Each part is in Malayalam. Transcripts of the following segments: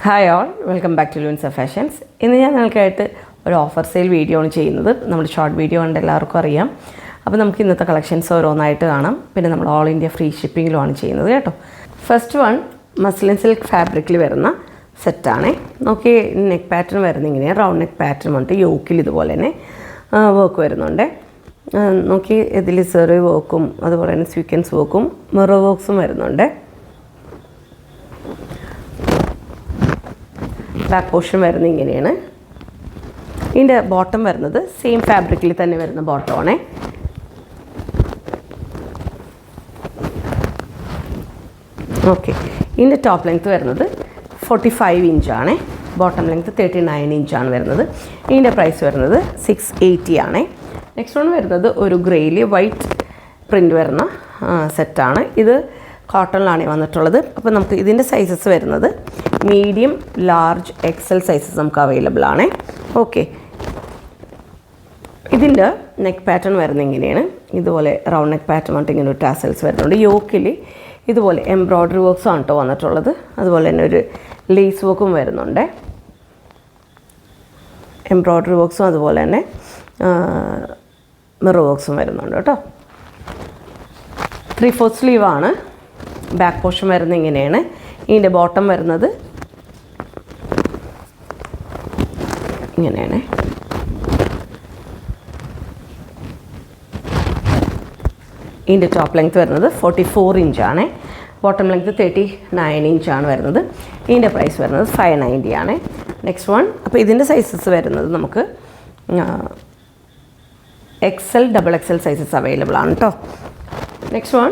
Hi all, welcome back to Lunsa fashions. ഇന്ന് ഞാൻ നിങ്ങൾക്കായിട്ട് ഒരു ഓഫർ സെയിൽ വീഡിയോ ആണ് ചെയ്യുന്നത്. നമ്മുടെ ഷോർട്ട് വീഡിയോ കണ്ട് എല്ലാവർക്കും അറിയാം. അപ്പോൾ നമുക്ക് ഇന്നത്തെ കളക്ഷൻസ് ഓരോന്നായിട്ട് കാണാം. പിന്നെ നമ്മൾ ഓൾ ഇന്ത്യ ഫ്രീ ഷിപ്പിങ്ങിലുമാണ് ചെയ്യുന്നത് കേട്ടോ. ഫസ്റ്റ് വൺ മസ്ലിൻ സിൽക്ക് ഫാബ്രിക്കിൽ വരുന്ന സെറ്റാണ്. നോക്കി, നെക്ക് പാറ്റേൺ വരുന്നത് ഇങ്ങനെയാണ്. റൗണ്ട് നെക്ക് പാറ്റേൺ വന്നിട്ട് യോക്കിൽ ഇതുപോലെ തന്നെ വർക്ക് വരുന്നുണ്ട്. നോക്കി, ഇതിൽ സെറി വർക്കും അതുപോലെ തന്നെ സ്വീക്വൻസ് വർക്കും മിറർ വർക്ക്സും വരുന്നുണ്ട്. ബാക്ക് പോർഷൻ വരുന്നത് ഇങ്ങനെയാണ്. ഇതിൻ്റെ ബോട്ടം വരുന്നത് സെയിം ഫാബ്രിക്കിൽ തന്നെ വരുന്ന ബോട്ടമാണ്. ഓക്കെ, ഇതിൻ്റെ ടോപ്പ് ലെങ്ത്ത് വരുന്നത് 45 ഇഞ്ചാണ്. ബോട്ടം ലെങ്ത്ത് 39 ഇഞ്ചാണ് വരുന്നത്. ഇതിൻ്റെ പ്രൈസ് വരുന്നത് 680 ആണ്. നെക്സ്റ്റ് വൺ വരുന്നത് ഒരു ഗ്രേയിൽ വൈറ്റ് പ്രിൻ്റ് വരുന്ന സെറ്റാണ്. ഇത് കോട്ടണിലാണ് വന്നിട്ടുള്ളത്. അപ്പോൾ നമുക്ക് ഇതിൻ്റെ സൈസസ് വരുന്നത് മീഡിയം, ലാർജ്, എക്സൽ സൈസസ് നമുക്ക് അവൈലബിൾ ആണ്. ഓക്കെ, ഇതിൻ്റെ നെക്ക് പാറ്റേൺ വരുന്നത് ഇങ്ങനെയാണ്. ഇതുപോലെ റൗണ്ട് നെക്ക് പാറ്റേൺ ആയിട്ട് ഇങ്ങനെ ഒരു ടാസൽസ് വരുന്നുണ്ട്. യോക്കിൽ ഇതുപോലെ എംബ്രോയ്ഡറി വർക്ക്സും ആണ് കേട്ടോ വന്നിട്ടുള്ളത്. അതുപോലെ തന്നെ ഒരു ലേസ് വർക്കും വരുന്നുണ്ട്. എംബ്രോയ്ഡറി വർക്ക്സും അതുപോലെ തന്നെ മിറർ വർക്ക്സും വരുന്നുണ്ട് കേട്ടോ. 3/4 സ്ലീവാണ്. ബാക്ക് പോർഷൻ വരുന്നത് ഇങ്ങനെയാണ്. ഇതിൻ്റെ ബോട്ടം വരുന്നത് ഇങ്ങനെയാണ്. ഇതിൻ്റെ ടോപ്പ് ലെങ്ത്ത് വരുന്നത് 44 ഇഞ്ചാണ്. ബോട്ടം ലെങ്ത്ത് 39 ഇഞ്ചാണ് വരുന്നത്. ഇതിൻ്റെ പ്രൈസ് വരുന്നത് 590 ആണ്. നെക്സ്റ്റ് വൺ, അപ്പോൾ ഇതിൻ്റെ സൈസസ് വരുന്നത് നമുക്ക് XL, XXL സൈസസ് അവൈലബിൾ ആണ് കേട്ടോ. നെക്സ്റ്റ് വൺ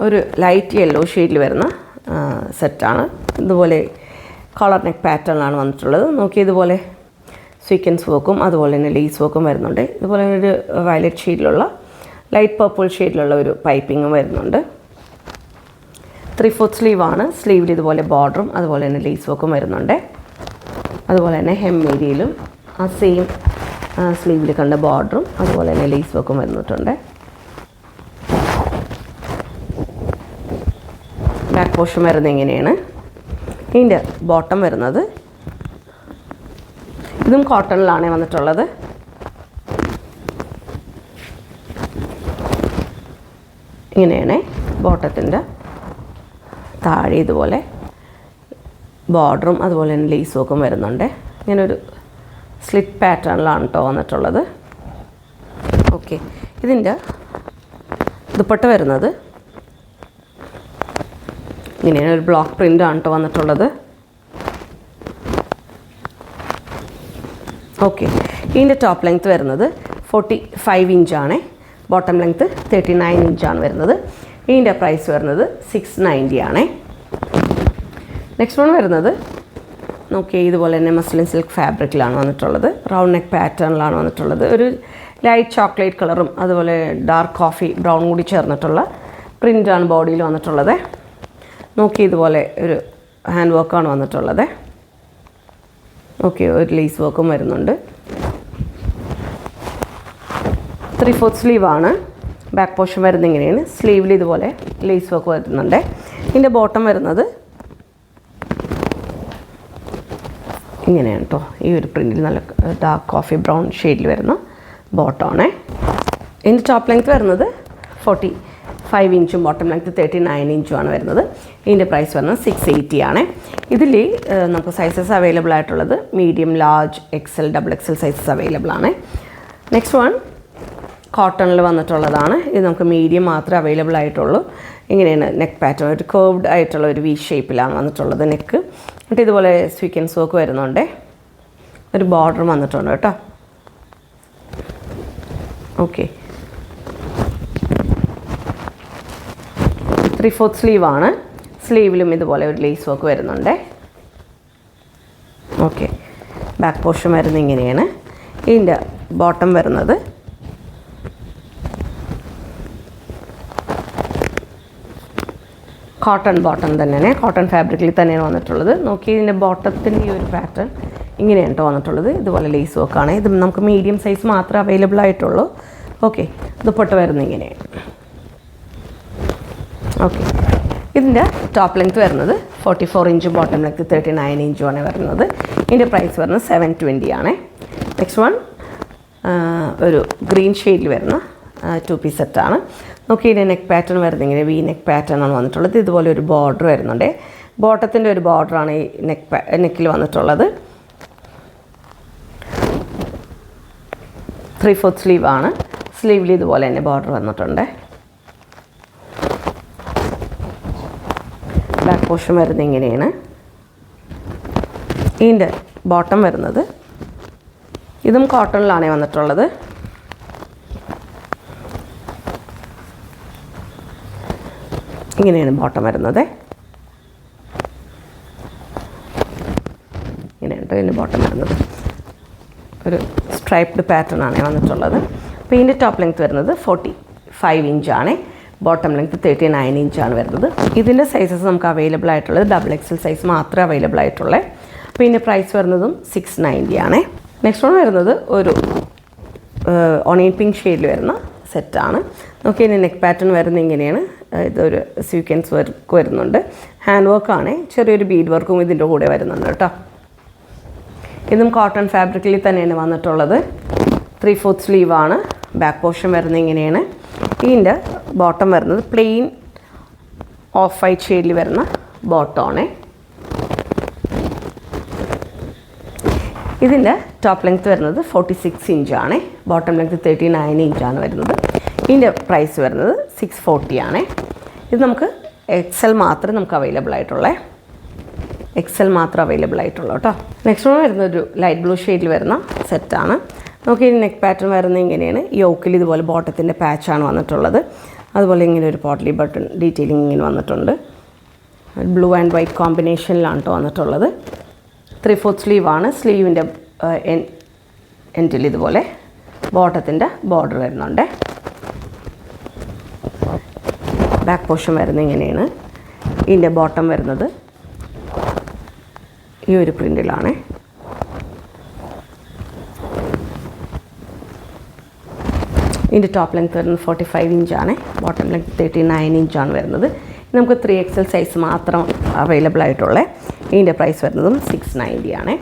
ഒരു ലൈറ്റ് യെല്ലോ ഷെയ്ഡിൽ വരുന്ന സെറ്റാണ്. ഇതുപോലെ കോളർ നെക്ക് പാറ്റേണിലാണ് വന്നിട്ടുള്ളത്. നോക്കി, ഇതുപോലെ സ്വീക്വൻസ് വർക്കും അതുപോലെ തന്നെ ലേസ് വർക്കും വരുന്നുണ്ട്. ഇതുപോലെ ഒരു വയലറ്റ് ഷെയ്ഡിലുള്ള ലൈറ്റ് പർപ്പിൾ ഷെയ്ഡിലുള്ള ഒരു പൈപ്പിങ്ങും വരുന്നുണ്ട്. 3/4 സ്ലീവാണ്. സ്ലീവിൽ ഇതുപോലെ ബോർഡറും അതുപോലെ തന്നെ ലേസ് വർക്കും വരുന്നുണ്ട്. അതുപോലെ തന്നെ ഹെം ഏരിയയിലും ആ സെയിം സ്ലീവിൽ കണ്ട ബോർഡറും അതുപോലെ തന്നെ ലേസ് വർക്കും വരുന്നിട്ടുണ്ട്. ബാക്ക് പോർഷൻ വരുന്നത് എങ്ങനെയാണ്. ഇതിൻ്റെ ബോട്ടം വരുന്നത് ഇതും കോട്ടണിലാണ് വന്നിട്ടുള്ളത്. ഇങ്ങനെയാണ് ബോട്ടത്തിൻ്റെ താഴെ ഇതുപോലെ ബോർഡറും അതുപോലെ തന്നെ ലേസ് വർക്കും വരുന്നുണ്ട്. ഇങ്ങനൊരു സ്ലിറ്റ് പാറ്റേണിലാണ് കേട്ടോ വന്നിട്ടുള്ളത്. ഓക്കെ, ഇതിൻ്റെ ദുപ്പട്ട വരുന്നത് ഇങ്ങനെയാണ്. ഒരു ബ്ലോക്ക് പ്രിൻ്റാണ് കേട്ടോ വന്നിട്ടുള്ളത്. ഓക്കെ, ഇതിൻ്റെ ടോപ്പ് ലെങ്ത്ത് വരുന്നത് 45 ഇഞ്ചാണ്. ബോട്ടം ലെങ്ത്ത് 39 ഇഞ്ചാണ് വരുന്നത്. ഇതിൻ്റെ പ്രൈസ് വരുന്നത് 690 ആണ്. നെക്സ്റ്റ് വൺ വരുന്നത് നോക്കി, ഇതുപോലെ തന്നെ മസ്ലിൻ സിൽക്ക് ഫാബ്രിക്കിലാണ് വന്നിട്ടുള്ളത്. റൗണ്ട് നെക്ക് പാറ്റേണിലാണ് വന്നിട്ടുള്ളത്. ഒരു ലൈറ്റ് ചോക്ലേറ്റ് കളറും അതുപോലെ ഡാർക്ക് കോഫി ബ്രൗൺ കൂടി ചേർന്നിട്ടുള്ള പ്രിൻ്റാണ് ബോഡിയിൽ വന്നിട്ടുള്ളത്. നോക്കി, ഇതുപോലെ ഒരു ഹാൻഡ് വർക്കാണ് വന്നിട്ടുള്ളത്. ഓക്കെ, ഒരു ലേസ് വർക്കും വരുന്നുണ്ട്. 3/4 സ്ലീവാണ്. ബാക്ക് പോർഷൻ വരുന്നത് ഇങ്ങനെയാണ്. സ്ലീവിൽ ഇതുപോലെ ലേസ് വർക്ക് വരുന്നുണ്ട്. ഇതിൻ്റെ ബോട്ടം വരുന്നത് ഇങ്ങനെയാണ് കേട്ടോ. ഈ ഒരു പ്രിൻറ്റിൽ നല്ല ഡാർക്ക് കോഫി ബ്രൗൺ ഷെയ്ഡിൽ വരുന്ന ബോട്ടമാണ്. ഇതിൻ്റെ ടോപ്പ് ലെങ്ത്ത് വരുന്നത് 45 ഇഞ്ചും ബോട്ടം ലെങ്ത്ത് 39 ഇഞ്ചുമാണ് വരുന്നത്. ഇതിൻ്റെ പ്രൈസ് വരുന്നത് 680 ആണ്. ഇതിൽ നമുക്ക് സൈസസ് അവൈലബിൾ ആയിട്ടുള്ളത് medium, large, XL, XXL sizes available ആണ്. നെക്സ്റ്റ് വൺ കോട്ടണിൽ വന്നിട്ടുള്ളതാണ്. ഇത് നമുക്ക് മീഡിയം മാത്രമേ അവൈലബിൾ ആയിട്ടുള്ളൂ. ഇങ്ങനെയാണ് നെക്ക് പാറ്റേൺ. ഒരു കർവ്ഡ് ആയിട്ടുള്ള ഒരു വി ഷേപ്പിലാണ് വന്നിട്ടുള്ളത് നെക്ക്. എന്നിട്ട് ഇതുപോലെ സ്വീക്വൻസ് വർക്ക് വരുന്നുണ്ട്. ഒരു ബോർഡർ വന്നിട്ടുണ്ട് കേട്ടോ. ഓക്കെ, 3/4 സ്ലീവാണ്. സ്ലീവിലും ഇതുപോലെ ഒരു ലേസ് വർക്ക് വരുന്നുണ്ട്. ഓക്കെ, ബാക്ക് പോർഷൻ വരുന്നത് ഇങ്ങനെയാണ്. ഇതിൻ്റെ ബോട്ടം വരുന്നത് കോട്ടൺ ബോട്ടം തന്നെയാണ്. കോട്ടൺ ഫാബ്രിക്കിൽ തന്നെയാണ് വന്നിട്ടുള്ളത്. നോക്കി, ഇതിൻ്റെ ബോട്ടത്തിൻ്റെ ഈ ഒരു പാറ്റേൺ ഇങ്ങനെയാണ് കേട്ടോ വന്നിട്ടുള്ളത്. ഇതുപോലെ ലേസ് വർക്കാണ്. ഇത് നമുക്ക് മീഡിയം സൈസ് മാത്രമേ അവൈലബിൾ ആയിട്ടുള്ളൂ. ഓക്കെ, ദുപ്പട്ട വരുന്നത് ഇങ്ങനെയാണ്. ഓക്കെ, ഇതിൻ്റെ ടോപ്പ് ലെങ്ത് വരുന്നത് 44 ഇഞ്ചും ബോട്ടം ലെങ്ത് 39 ഇഞ്ചുമാണ് വരുന്നത്. ഇതിൻ്റെ പ്രൈസ് വരുന്നത് 720 ആണ്. നെക്സ്റ്റ് വൺ ഒരു ഗ്രീൻ ഷെയ്ഡിൽ വരുന്ന 2 പീസ് സെറ്റാണ്. നോക്കി ഇതിൻ്റെ നെക്ക് പാറ്റേൺ വരുന്നത് ഇങ്ങനെ വി നെക്ക് പാറ്റേൺ ആണ് വന്നിട്ടുള്ളത്. ഇതുപോലെ ഒരു ബോർഡർ വരുന്നുണ്ട്. ബോട്ടത്തിൻ്റെ ഒരു ബോർഡറാണ് ഈ നെക്കിൽ വന്നിട്ടുള്ളത്. 3/4 സ്ലീവ് ആണ്. സ്ലീവിൽ ഇതുപോലെ തന്നെ ബോർഡർ വന്നിട്ടുണ്ട്. ബാക്ക് പോർഷൻ വരുന്നത് ഇങ്ങനെയാണ്. ഇതിൻ്റെ ബോട്ടം വരുന്നത് ഇതും കോട്ടണിലാണ് വന്നിട്ടുള്ളത്. ഇങ്ങനെയാണ് ബോട്ടം വരുന്നത്. ഇങ്ങനെയാണ് ഇതിൻ്റെ ബോട്ടം വരുന്നത്. ഒരു സ്ട്രൈപ്ഡ് പാറ്റേൺ ആണ് വന്നിട്ടുള്ളത്. അപ്പോൾ ഇതിൻ്റെ ടോപ്പ് ലെങ്ത് വരുന്നത് 45 ഇഞ്ചാണ്. ബോട്ടം ലെങ്ത് 39 ഇഞ്ചാണ് വരുന്നത്. ഇതിൻ്റെ സൈസസ് നമുക്ക് അവൈലബിൾ ആയിട്ടുള്ളത് XXL സൈസ് മാത്രമേ അവൈലബിൾ ആയിട്ടുള്ളൂ. അപ്പോൾ ഇതിൻ്റെ പ്രൈസ് വരുന്നതും 690 ആണ്. നെക്സ്റ്റ് വൺ വരുന്നത് ഒരു ഓണിയൻ പിങ്ക് ഷെയ്ഡിൽ വരുന്ന സെറ്റാണ്. നോക്കി ഇതിൻ്റെ നെക്ക് പാറ്റേൺ വരുന്നത് ഇങ്ങനെയാണ്. ഇതൊരു സീക്വൻസ് വർക്ക് വരുന്നുണ്ട്. ഹാൻഡ് വർക്കാണ്. ചെറിയൊരു ബീഡ് വർക്കും ഇതിൻ്റെ കൂടെ വരുന്നുണ്ട് കേട്ടോ. ഇതും കോട്ടൺ ഫാബ്രിക്കിൽ തന്നെയാണ് വന്നിട്ടുള്ളത്. 3/4 സ്ലീവാണ്. ബാക്ക് പോർഷൻ വരുന്നത് ഇങ്ങനെയാണ്. ഇതിൻ്റെ ബോട്ടം വരുന്നത് പ്ലെയിൻ ഓഫ് വൈറ്റ് ഷെയ്ഡിൽ വരുന്ന ബോട്ടമാണ്. ഇതിൻ്റെ ടോപ്പ് ലെങ്ത് വരുന്നത് 46 ഇഞ്ചാണ്. ബോട്ടം ലെങ്ത് 39 ഇഞ്ചാണ് വരുന്നത്. ഇതിൻ്റെ പ്രൈസ് വരുന്നത് 640 ആണ്. ഇത് നമുക്ക് XL മാത്രമേ നമുക്ക് അവൈലബിൾ ആയിട്ടുള്ളൂ. XL മാത്രം അവൈലബിൾ ആയിട്ടുള്ളൂ കേട്ടോ. നെക്സ്റ്റ് വൺ വരുന്ന ഒരു ലൈറ്റ് ബ്ലൂ ഷെയ്ഡിൽ വരുന്ന സെറ്റാണ്. നോക്കി നെക്ക് പാറ്റേൺ വരുന്നത് ഇങ്ങനെയാണ്. യോക്കിൽ ഇതുപോലെ ബോട്ടത്തിൻ്റെ പാച്ചാണ് വന്നിട്ടുള്ളത്. അതുപോലെ ഇങ്ങനെ ഒരു പോട്ട്ലി ബട്ടൺ ഡീറ്റെയിലിംഗ് ഇങ്ങനെ വന്നിട്ടുണ്ട്. ബ്ലൂ ആൻഡ് വൈറ്റ് കോമ്പിനേഷനിലാണ് കേട്ടോ വന്നിട്ടുള്ളത്. 3/4 സ്ലീവാണ്. സ്ലീവിൻ്റെ എൻഡിൽ ഇതുപോലെ ബോട്ടത്തിൻ്റെ ബോർഡർ വരുന്നുണ്ട്. ബാക്ക് പോർഷൻ വരുന്നത് ഇങ്ങനെയാണ്. ഇതിൻ്റെ ബോട്ടം വരുന്നത് ഈ ഒരു പ്രിൻറ്റിലാണ്. ഇതിൻ്റെ ടോപ്പ് ലെങ്ത് വരുന്നത് 45 ഇഞ്ചാണ്. ബോട്ടം ലെങ്ത് 39 ഇഞ്ചാണ് വരുന്നത്. നമുക്ക് 3XL സൈസ് മാത്രം അവൈലബിൾ ആയിട്ടുള്ള. ഇതിൻ്റെ പ്രൈസ് വരുന്നതും 690 ആണ്.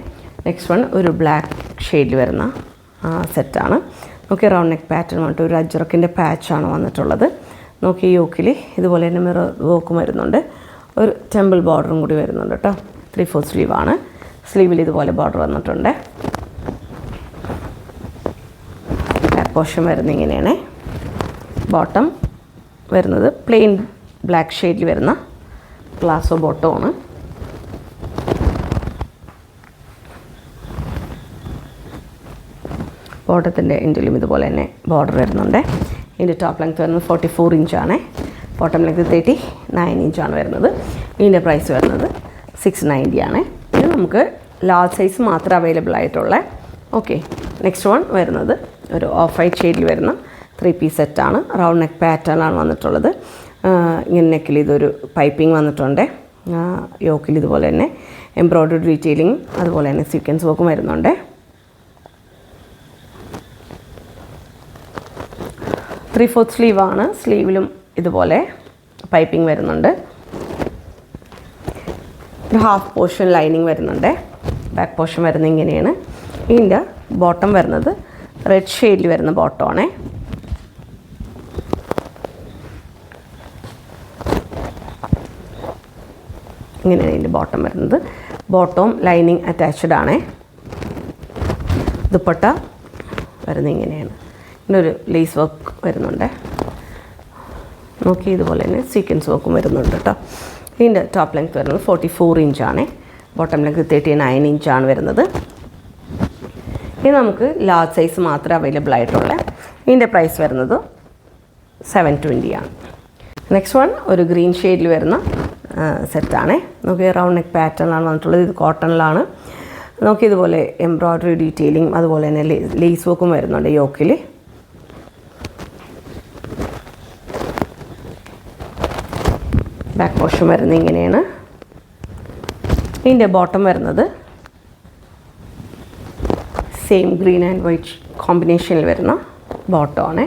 നെക്സ്റ്റ് വൺ ഒരു ബ്ലാക്ക് ഷെയ്ഡിൽ വരുന്ന സെറ്റാണ്. നോക്കി റൗണ്ട് നെക്ക് പാറ്റേൺ വന്നിട്ട് ഒരു അജ്രക്കിൻ്റെ പാച്ചാണ് വന്നിട്ടുള്ളത്. നോക്കി യോക്കിൽ ഇതുപോലെ തന്നെ മിറർ വർക്കും വരുന്നുണ്ട്. ഒരു ടെമ്പിൾ ബോർഡറും കൂടി വരുന്നുണ്ട് കേട്ടോ. 3/4 സ്ലീവാണ്. സ്ലീവിൽ ഇതുപോലെ ബോർഡർ വന്നിട്ടുണ്ട്. ബാക്ക് പോർഷൻ വരുന്നത് ഇങ്ങനെയാണ്. ബോട്ടം വരുന്നത് പ്ലെയിൻ ബ്ലാക്ക് ഷെയ്ഡിൽ വരുന്ന പ്ലാസോ ബോട്ടമാണ്. ബോട്ടത്തിൻ്റെ എൻഡിലും ഇതുപോലെ തന്നെ ബോർഡർ വരുന്നുണ്ട്. ഇതിൻ്റെ ടോപ്പ് ലെങ്ത് വരുന്നത് 44 ഇഞ്ചാണ്. ബോട്ടം ലെങ്ത് 39 ഇഞ്ചാണ് വരുന്നത്. ഇതിൻ്റെ പ്രൈസ് വരുന്നത് 690 ആണ്. ഇത് നമുക്ക് ലാർജ് സൈസ് മാത്രമേ അവൈലബിൾ ആയിട്ടുള്ള. ഓക്കെ, നെക്സ്റ്റ് വൺ വരുന്നത് ഒരു ഓഫ് വൈറ്റ് ഷെയ്ഡിൽ വരുന്ന 3 പീസ് സെറ്റാണ്. റൗണ്ട് നെക്ക് പാറ്റേൺ ആണ് വന്നിട്ടുള്ളത്. ഇങ്ങനെ നെക്കിൽ ഇതൊരു പൈപ്പിംഗ് വന്നിട്ടുണ്ട്. യോക്കിൽ ഇതുപോലെ തന്നെ എംബ്രോയ്ഡറി ഡീറ്റെയിലിംഗ് അതുപോലെ തന്നെ സീക്വൻസ് വർക്കും വരുന്നുണ്ട്. 3/4 സ്ലീവാണ്. സ്ലീവിലും ഇതുപോലെ പൈപ്പിംഗ് വരുന്നുണ്ട്. ഒരു ഹാഫ് പോർഷൻ ലൈനിങ് വരുന്നുണ്ട്. ബാക്ക് പോർഷൻ വരുന്നത് ഇങ്ങനെയാണ്. ഇതിൻ്റെ ബോട്ടം വരുന്നത് റെഡ് ഷെയ്ഡിൽ വരുന്ന ബോട്ടമാണ്. ഇങ്ങനെയാണ് ഇതിൻ്റെ ബോട്ടം വരുന്നത്. ബോട്ടവും ലൈനിങ് അറ്റാച്ച്ഡ് ആണ്. ദുപ്പട്ട വരുന്നത് ഇങ്ങനെയാണ്. ഇങ്ങനൊരു ലേസ് വർക്ക് വരുന്നുണ്ട്. നോക്കി ഇതുപോലെ തന്നെ സീക്വൻസ് വർക്കും വരുന്നുണ്ട് കേട്ടോ. ഇതിൻ്റെ ടോപ്പ് ലെങ്ത് വരുന്നത് 44 ഇഞ്ചാണ്. ബോട്ടം ലെങ്ത് 39 ഇഞ്ചാണ് വരുന്നത്. ഇത് നമുക്ക് ലാർജ് സൈസ് മാത്രമേ അവൈലബിൾ ആയിട്ടുള്ളൂ. ഇതിൻ്റെ പ്രൈസ് വരുന്നത് 720 ആണ്. നെക്സ്റ്റ് വൺ ഒരു ഗ്രീൻ ഷെയ്ഡിൽ വരുന്ന സെറ്റാണ്. നോക്കി റൗണ്ട് നെക്ക് പാറ്റേൺ ആണ് വന്നിട്ടുള്ളത്. ഇത് കോട്ടണിലാണ്. നോക്കി ഇതുപോലെ എംബ്രോയ്ഡറി ഡീറ്റെയിലിംഗ് അതുപോലെ തന്നെ ലേസ് വർക്കും വരുന്നുണ്ട് യോക്കിൽ. ബാക്ക് പോർഷൻ വരുന്നത് ഇങ്ങനെയാണ്. ഇതിൻ്റെ ബോട്ടം വരുന്നത് സെയിം ഗ്രീൻ ആൻഡ് വൈറ്റ് കോമ്പിനേഷനിൽ വരുന്ന ബോട്ടമാണ്.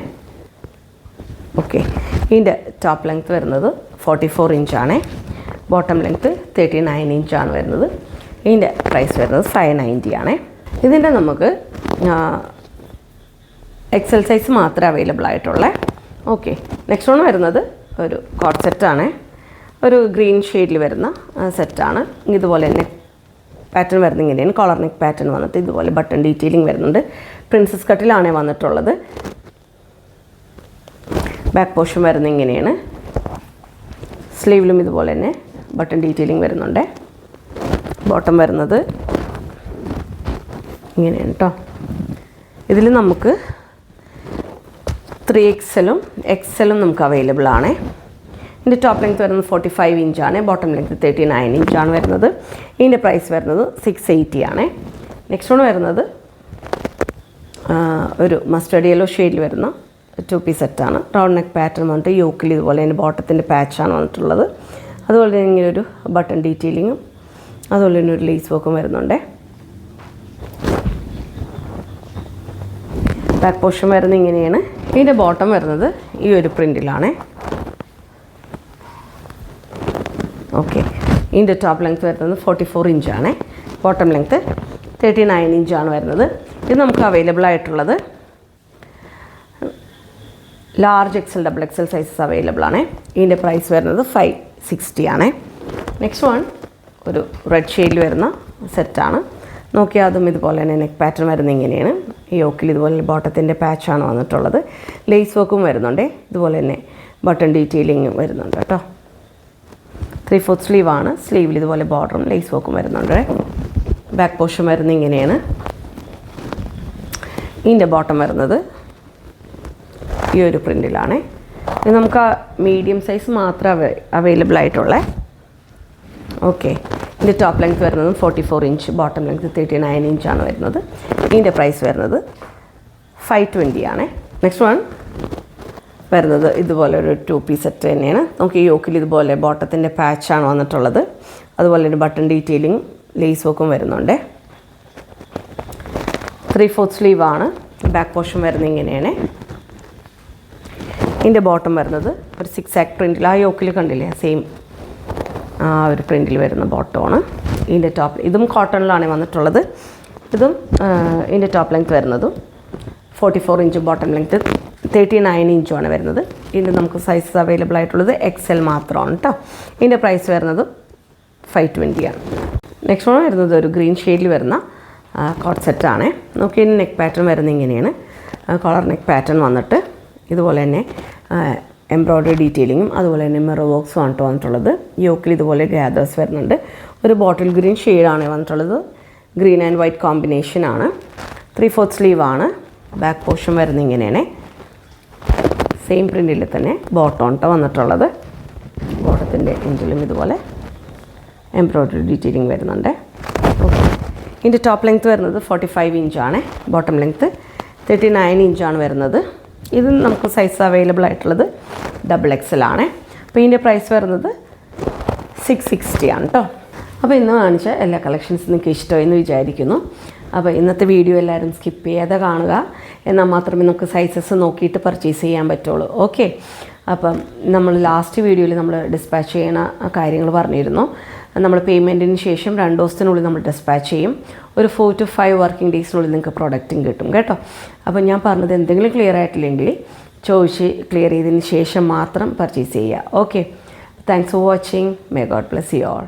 ഓക്കെ, ഇതിൻ്റെ ടോപ്പ് ലെങ്ത് വരുന്നത് 44 ഇഞ്ചാണ്. ബോട്ടം ലെങ്ത്ത് 39 ഇഞ്ചാണ് വരുന്നത്. ഇതിൻ്റെ പ്രൈസ് വരുന്നത് 590 ആണ്. ഇതിൻ്റെ നമുക്ക് എക്സൽ സൈസ് മാത്രമേ അവൈലബിൾ ആയിട്ടുള്ളൂ. ഓക്കെ, നെക്സ്റ്റ് വൺ വരുന്നത് ഒരു കോട്ട് സെറ്റാണ്. ഒരു ഗ്രീൻ ഷെയ്ഡിൽ വരുന്ന സെറ്റാണ്. ഇതുപോലെ തന്നെ പാറ്റേൺ വരുന്നത് ഇങ്ങനെയാണ്. കോളർ നെക്ക് പാറ്റേൺ വന്നിട്ട് ഇതുപോലെ ബട്ടൺ ഡീറ്റെയിലിംഗ് വരുന്നുണ്ട്. പ്രിൻസസ് കട്ടിലാണ് വന്നിട്ടുള്ളത്. ബാക്ക് പോർഷൻ വരുന്നത് ഇങ്ങനെയാണ്. സ്ലീവിലും ഇതുപോലെ തന്നെ ബട്ടൺ ഡീറ്റെയിലിംഗ് വരുന്നുണ്ട്. ബോട്ടം വരുന്നത് ഇങ്ങനെയാണ് കേട്ടോ. ഇതിൽ നമുക്ക് 3XLും XLും നമുക്ക് അവൈലബിൾ ആണ്. ഇതിൻ്റെ ടോപ്പ് ലെങ്ത് വരുന്നത് 45 ഇഞ്ചാണ്. ബോട്ടം ലെങ്ത് 39 ഇഞ്ചാണ് വരുന്നത്. ഇതിൻ്റെ പ്രൈസ് വരുന്നത് 680 ആണ്. നെക്സ്റ്റ് വൺ വരുന്നത് ഒരു മസ്റ്റേർഡ് യെല്ലോ ഷെയ്ഡിൽ വരുന്ന 2 പീസ് സെറ്റാണ്. റൗണ്ട് നെക്ക് പാറ്റേൺ വന്നിട്ട് യോക്കിൽ ഇതുപോലെ തന്നെ ബോട്ടത്തിൻ്റെ പാച്ചാണ് വന്നിട്ടുള്ളത്. അതുപോലെ തന്നെ ഇങ്ങനെ ഒരു ബട്ടൺ ഡീറ്റെയിലിങ്ങും അതുപോലെ തന്നെ ഒരു ലേസ് വർക്കും വരുന്നുണ്ട്. ബാക്ക് പോർഷൻ വരുന്നത് ഇങ്ങനെയാണ്. ഇതിൻ്റെ ബോട്ടം വരുന്നത് ഈ ഒരു പ്രിൻറ്റിലാണ്. ഓക്കെ, ഇതിൻ്റെ ടോപ്പ് ലെങ്ത്ത് വരുന്നത് 44 ഇഞ്ചാണ്. ബോട്ടം ലെങ്ത്ത് 39 ഇഞ്ചാണ് വരുന്നത്. ഇത് നമുക്ക് അവൈലബിൾ ആയിട്ടുള്ളത് large XL double XL sizes available ആണ്. ഇതിൻ്റെ പ്രൈസ് വരുന്നത് 560 ആണ്. നെക്സ്റ്റ് വൺ ഒരു റെഡ് ഷെയ്ഡിൽ വരുന്ന സെറ്റാണ്. നോക്കിയാൽ അതും ഇതുപോലെ തന്നെ നെക്ക് പാറ്റേൺ വരുന്നത് ഇങ്ങനെയാണ്. ഈ യോക്കിൽ ഇതുപോലെ ബോട്ടത്തിൻ്റെ പാച്ചാണ് വന്നിട്ടുള്ളത്. ലേസ് വർക്കും വരുന്നുണ്ട്. ഇതുപോലെ തന്നെ ബട്ടൺ ഡീറ്റെയിലിങ്ങും വരുന്നുണ്ട് കേട്ടോ. 3/4 സ്ലീവാണ്. സ്ലീവിൽ ഇതുപോലെ ബോർഡറും ലേസ് വർക്കും വരുന്നുണ്ട്. ബാക്ക് പോർഷൻ വരുന്നത് ഇങ്ങനെയാണ്. ഇതിൻ്റെ ബോട്ടം വരുന്നത് ഈ ഒരു പ്രിൻറ്റിലാണ്. ഇത് നമുക്ക് മീഡിയം സൈസ് മാത്രമേ അവൈലബിൾ ആയിട്ടുള്ളേ. ഓക്കെ, ഇതിൻ്റെ ടോപ്പ് ലെങ്ത് വരുന്നത് 44 ഇഞ്ച്. ബോട്ടം ലെങ്ത് 39 ഇഞ്ചാണ് വരുന്നത്. ഇതിൻ്റെ പ്രൈസ് വരുന്നത് 520 ആണ്. നെക്സ്റ്റ് വൺ വരുന്നത് ഇതുപോലെ ഒരു 2 പീസ് സെറ്റ് തന്നെയാണ്. നമുക്ക് ഈ യോക്കിൽ ഇതുപോലെ ബോട്ടത്തിൻ്റെ പാച്ചാണ് വന്നിട്ടുള്ളത്. അതുപോലെ തന്നെ ബട്ടൺ ഡീറ്റെയിലിംഗ് ലേസ് വർക്കും വരുന്നുണ്ട്. 3/4 സ്ലീവാണ്. ബാക്ക് പോർഷൻ വരുന്നത് ഇങ്ങനെയാണ്. ഇതിൻ്റെ ബോട്ടം വരുന്നത് ഒരു 6 ആക്ട് പ്രിൻറ്റിൽ, ആ യോക്കിൽ കണ്ടില്ലേ സെയിം ആ ഒരു പ്രിൻറ്റിൽ വരുന്ന ബോട്ടമാണ്. ഇതിൻ്റെ ടോപ്പ് ഇതും കോട്ടണിലാണ് വന്നിട്ടുള്ളത്. ഇതും ഇതിൻ്റെ ടോപ്പ് ലെങ്ത് വരുന്നതും 44 ഇഞ്ച്. ബോട്ടം ലെങ്ത് 39 ഇഞ്ചുമാണ് വരുന്നത്. ഇതിൻ്റെ നമുക്ക് സൈസസ് അവൈലബിൾ ആയിട്ടുള്ളത് XL മാത്രമാണ് കേട്ടോ. ഇതിൻ്റെ പ്രൈസ് വരുന്നത് 520 ആണ്. നെക്സ്റ്റ് വൺ വരുന്നത് ഒരു ഗ്രീൻ ഷെയ്ഡിൽ വരുന്ന കോട്ട് സെറ്റാണ്. നമുക്ക് ഇതിന് നെക്ക് പാറ്റേൺ വരുന്നത് ഇങ്ങനെയാണ്. കോളർ നെക്ക് പാറ്റേൺ വന്നിട്ട് ഇതുപോലെ തന്നെ എംബ്രോയ്ഡറി ഡീറ്റെയിലിങ്ങും അതുപോലെ തന്നെ മിറർ വർക്ക്സും ആണ് വന്നിട്ടുള്ളത്. യോക്കിൽ ഇതുപോലെ ഗ്യാദേഴ്സ് വരുന്നുണ്ട്. ഒരു ബോട്ടിൽ ഗ്രീൻ ഷെയ്ഡാണ് വന്നിട്ടുള്ളത്. ഗ്രീൻ ആൻഡ് വൈറ്റ് കോമ്പിനേഷനാണ്. 3/4 സ്ലീവാണ്. ബാക്ക് പോർഷൻ വരുന്നത് ഇങ്ങനെയാണ്. സെയിം പ്രിൻറ്റിൽ തന്നെ ബോട്ടോൺട്ടോ വന്നിട്ടുള്ളത്. ബോട്ടത്തിൻ്റെ എൻഡിലും ഇതുപോലെ എംബ്രോയ്ഡറി ഡീറ്റെയിലിംഗ് വരുന്നുണ്ട്. ഓക്കെ, ഇതിൻ്റെ ടോപ്പ് ലെങ്ത്ത് വരുന്നത് 45 ഇഞ്ചാണ്. ബോട്ടം ലെങ്ത്ത് 39 ഇഞ്ചാണ് വരുന്നത്. ഇത് നമുക്ക് സൈസ് അവൈലബിൾ ആയിട്ടുള്ളത് ഡബിൾ XL ആണ്. അപ്പോൾ ഇതിൻ്റെ പ്രൈസ് വരുന്നത് 660 ആണ് കേട്ടോ. അപ്പോൾ ഇന്ന് കാണിച്ച എല്ലാ കളക്ഷൻസും നിങ്ങൾക്ക് ഇഷ്ടമെന്ന് വിചാരിക്കുന്നു. അപ്പോൾ ഇന്നത്തെ വീഡിയോ എല്ലാവരും സ്കിപ്പ് ചെയ്യാതെ കാണുക. എന്നാൽ മാത്രമേ നമുക്ക് സൈസസ് നോക്കിയിട്ട് പർച്ചേസ് ചെയ്യാൻ പറ്റുള്ളൂ. ഓക്കെ, അപ്പം നമ്മൾ ലാസ്റ്റ് വീഡിയോയിൽ നമ്മൾ ഡിസ്പാച്ച് ചെയ്യണ കാര്യങ്ങൾ പറഞ്ഞിരുന്നു. നമ്മൾ പേയ്മെൻറ്റിന് ശേഷം 2 ദിവസത്തിനുള്ളിൽ നമ്മൾ ഡിസ്പാച്ച് ചെയ്യും. ഒരു 4 to 5 വർക്കിംഗ് ഡേയ്സിനുള്ളിൽ നിങ്ങൾക്ക് പ്രൊഡക്റ്റും കിട്ടും കേട്ടോ. അപ്പോൾ ഞാൻ പറഞ്ഞത് എന്തെങ്കിലും ക്ലിയർ ആയിട്ടില്ലെങ്കിൽ ചോദിച്ച് ക്ലിയർ ചെയ്തതിന് ശേഷം മാത്രം പർച്ചേസ് ചെയ്യുക. Okay, thanks for watching. May God bless you all.